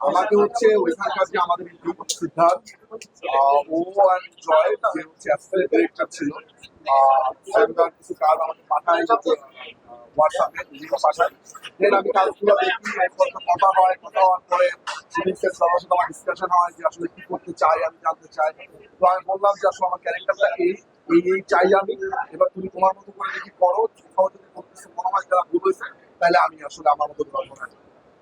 আমাকে হচ্ছে ওইখানকার যে আমাদের সিদ্ধার্থ ও আর জয় যে হচ্ছে অ্যাসিস্ট্যান্ট ডিরেক্টর ছিল স্যামদার কিছু কাজ আমাকে পাঠায় হোয়াটসঅ্যাপে লিঙ্ক পাঠায়। দেন আমি কাজগুলো দেখি, কথা হয়, কথা হওয়ার পরে সিভিক্সের সবার সাথে আমার ডিসকাশন হয় যে আসলে কি করতে চাই, আমি জানতে চাই। তো আমি বললাম যে আসলে আমার ক্যারেক্টারটা এই চাই আমি, এবার তুমি তোমার মতো করে দেখি করো, কোথাও যদি করতেছে মনে হয় যারা ভুল হয়েছে তাহলে আমি আসলে আমার মতো করবো না।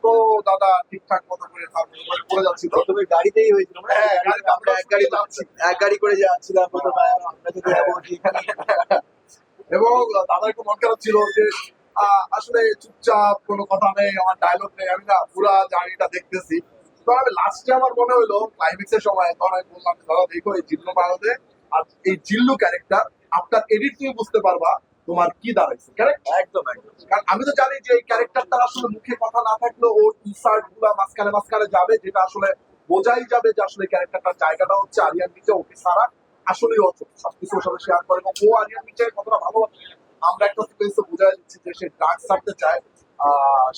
তো দাদা ঠিকঠাক মতো করে তার মতো করে করে যাচ্ছিল। প্রথমে গাড়িতেই হয়েছিল, হ্যাঁ, আমরা এক গাড়ি করে যাচ্ছিলাম প্রথমে, আমরা যদি এখানে এবং দাদা একটু মন খারাপ ছিল যে আসলে চুপচাপ কোনো কথা নেই, আমার ডায়লগ নেই, আমি না পুরা জার্নিটা দেখতেছি। তো আমি লাস্টে আমার মনে হলো ক্লাইম্যাক্সের সময় তখন আমি বললাম দাদা দেখো এই জিল্লু বাংলাদেশ আর এই জিল্লু ক্যারেক্টার আফটার এডিট তুমি বুঝতে পারবা তোমার কি দাঁড়াইছে। কারেক্ট? একদম একদম। কারণ আমি তো জানি যে এই ক্যারেক্টারটা আসলে মুখে কথা না থাকলেও ওর ইনসার্ট গুলা মাঝখানে মাঝখানে যাবে, যেটা আসলে বোঝাই যাবে যে আসলে ক্যারেক্টারটার জায়গাটা হচ্ছে আরিয়ান নিচে, ওকে সারা আসলেই অত সবকিছু ওর সাথে শেয়ার করে এবং ও আরিয়ান নিচে কতটা ভালোবাসে আমরা একটা সিকোয়েন্সে বোঝাই দিচ্ছি যে সে ড্রাগ ছাড়তে চায়,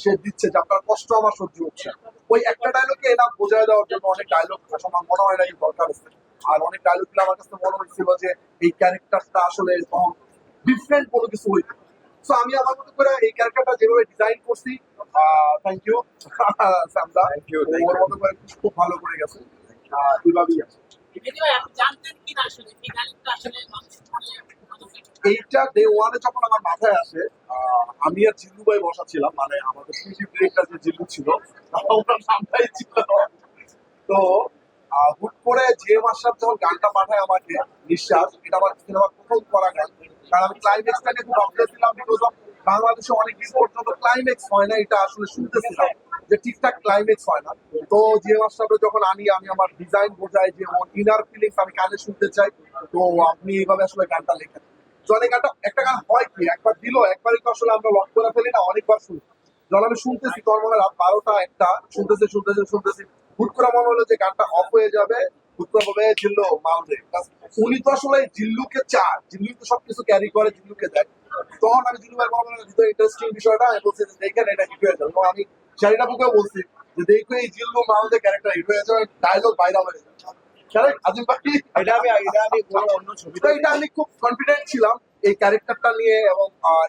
সে দিচ্ছে যে আপনার কষ্ট আমার সহ্য হচ্ছে। ওই একটা ডায়লগে এরা বোঝায় দেওয়ার জন্য অনেক ডায়লগ আমার মনে হয় না কি দরকার আছে। আর অনেক ডায়লগ গুলো আমার কাছে মনে হয়েছিল যে এই ক্যারেক্টারটা আসলে ডিফারেন্ট কোনো কিছু হইতে। সো আমি আমার মতো করে এই ক্যারেক্টারটা যেভাবে ডিজাইন করছি, থ্যাংক ইউ সামদা, ওর মতো করে খুব ভালো করে গেছে, এভাবেই আছে। এইটা ডে ওয়ানে যখন আমার মাথায় আসে, আমি আর জিল্লু ভাই বসা ছিলাম, মানে আমাদের ক্রিয়েটিভ ডিরেক্টর যে জিল্লু ছিল ওনার নামটাই ছিল। তো হুট করে যে মাসাব যখন গানটা পাঠায় আমাকে নিঃশ্বাস, এটা আমার সিনেমার প্রথম করা গান। কারণ আমি ক্লাইম্যাক্সটাকে খুব আপডেট ছিলাম, বিকজ অফ বাংলাদেশে অনেক দিন পর্যন্ত ক্লাইম্যাক্স হয় না, এটা আসলে শুনতেছিলাম যে ঠিকঠাক ক্লাইম্যাক্স হয় না। তো যে মাসাবে যখন আমি আমার ডিজাইন বোঝাই যে ওর ইনার ফিলিংস আমি কানে শুনতে চাই, তো আপনি এইভাবে আসলে গানটা লেখেন। জলে গানটা একটা গান হয় কি একবার দিল, একবারই তো আসলে আমরা লক করে ফেলি না, অনেকবার শুনি। যখন আমি শুনতেছি তোর মনে রাত 12টা 1টা শুনতেছি হুট করে মনে হলো যে গানটা অফ হয়ে যাবে, হুট করে হবে জিল্লু মালদে। উনি তো আসলে জিল্লুকে চায়, জিল্লু তো সবকিছু ক্যারি করে, জিল্লুকে দেয়। তখন আমি জিল্লু ভাই মনে হলো ইন্টারেস্টিং বিষয়টা আমি বলছি যে দেখেন এটা হিট হয়ে যাবে। এবং আমি শাড়িটা বুকেও বলছি যে দেখো এই জিল্লু মালদে ক্যারেক্টার হিট হয়ে যাবে, ডায়লগ বাইরে হয়ে যাবে। আজিম ভাই এটা আমি খুব কনফিডেন্ট ছিলাম এই ক্যারেক্টারটা নিয়ে এবং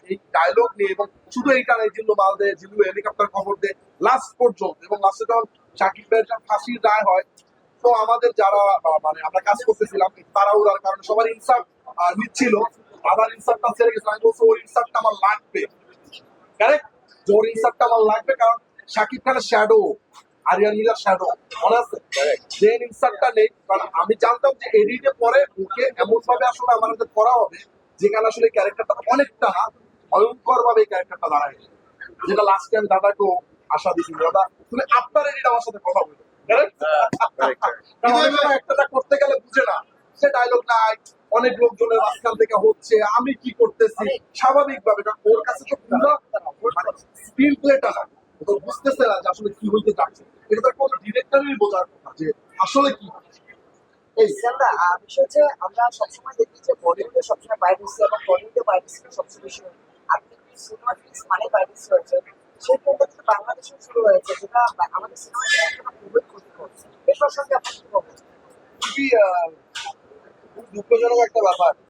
এই ডায়লগ নিয়ে, এবং শুধু এইটা নেই জিল্লু মালদে জিল্লু হেলিকপ্টার খবর দে লাস্ট পর্যন্ত। এবং লাস্টে যখন শাকিব ভাইয়ের যখন ফাঁসির রায় হয়, তো আমাদের যারা মানে আমরা কাজ করতেছিলাম তাড়াহুড়ার কারণে সবার ইনসার্ট নিচ্ছিল, আদার ইনসার্টটা ছেড়ে গেছে। আমি বলছি ওর ইনসার্টটা আমার লাগবে, কারেক্ট, যে ওর ইনসার্টটা আমার লাগবে, কারণ শাকিব খানের শ্যাডো, আরিয়ান মিরার শ্যাডো মনে আছে, যে ইনসার্টটা নেই। কারণ আমি জানতাম যে এডিটে পরে ওকে এমন ভাবে আসলে আমাদের করা হবে যেখানে আসলে ক্যারেক্টারটা অনেকটা ভয়ঙ্কর ভাবে এই ক্যারেক্টারটা দাঁড়ায়, যেটা লাস্ট টাইম দাদাকেও আশা দিয়েছিল দাদা তুমি আপনার এডিট আমার সাথে কথা বলবে, একটা করতে গেলে বুঝে না, সে ডায়লগ নাই, অনেক লোকজনের মাঝখান থেকে হচ্ছে, আমি কি করতেছি স্বাভাবিক ভাবে, কারণ ওর কাছে তো পুরো স্ক্রিন প্লেটা না, তো বুঝতেছে না যে আসলে কি হইতে যাচ্ছে। এটা তার কোনো ডিরেক্টরেরই বোঝার কথা যে আসলে কি এই সিনেমাটা বিষয় হচ্ছে আমরা সবসময় দেখি যে বলিউডে সবসময় ভাইরাস এবং বলিউডে ভাইরাস সবচেয়ে বেশি হয়। আপনি সিনেমা ফিল্ম মানে ভাইরাস হয়েছে, সেই পদ্ধতিতে বাংলাদেশে শুরু হয়েছে, যেটা আমাদের সিনেমা খুবই ক্ষতি করছে। এটার সঙ্গে আপনার কি বলবেন? খুবই খুব দুঃখজনক একটা ব্যাপার।